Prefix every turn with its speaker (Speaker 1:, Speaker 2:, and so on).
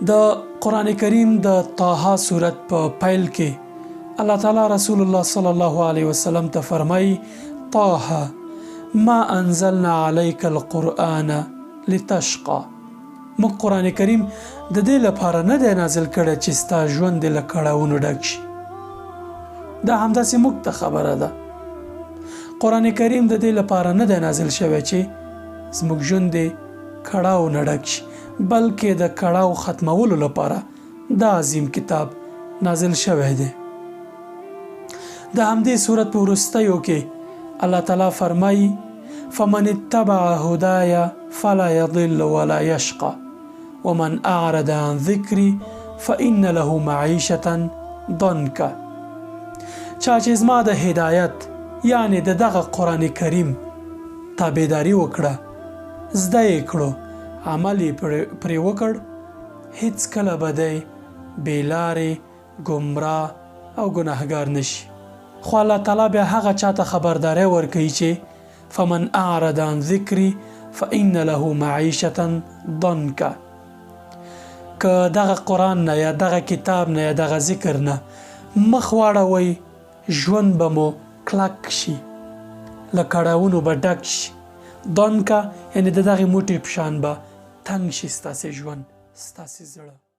Speaker 1: د قرآن کریم د طه سورت په پیل کې الله تعالی رسول الله صلی الله علیه وسلم ته فرمایي طه ما انزلنا عليك القرآن لتشقى. موږ قرآن کریم د دې لپاره نه دی نازل کړی چې ستا ژوند دې له کړاوونو ډک شي. دا همداسې موږ ته خبره ده. قرآن کریم د دې لپاره نه دی نازل شوی چې زموږ ژوند دې کړاو نه ډک شي، بلکې د کړاو ختمولو لپاره دا عظیم کتاب نازل شوی دی. د همدې سورت په وروستیو کې الله تعالی فرمایي فمن اتبع هداي فلا يضل ولا يشقى ومن اعرض عن ذكري فإن له معيشة ضنكا. چا چې زما د هدایت یعنی د دغه قرآن کریم تابعداري وکړه، زده یې کړو، عمل یې پرې وکړ، هیڅ کله به دی بېلارې، ګمراه او ګناهګار نشي. خو الله تعالی بیا هغه چاته خبرداری ورکوي چې فمن اعرض عن ذکري فإن له معیشة ضنکا. که دغه قرآن نه یا دغه کتاب نه یا دغه ذکر نه مخ واړوئ، ژوند به مو کلک شي، له کړاوونو به ډک شي. ضنکا یعنی د دغې موټې په شان به تنګ شي ستاسې ژوند، ستاسې زړه.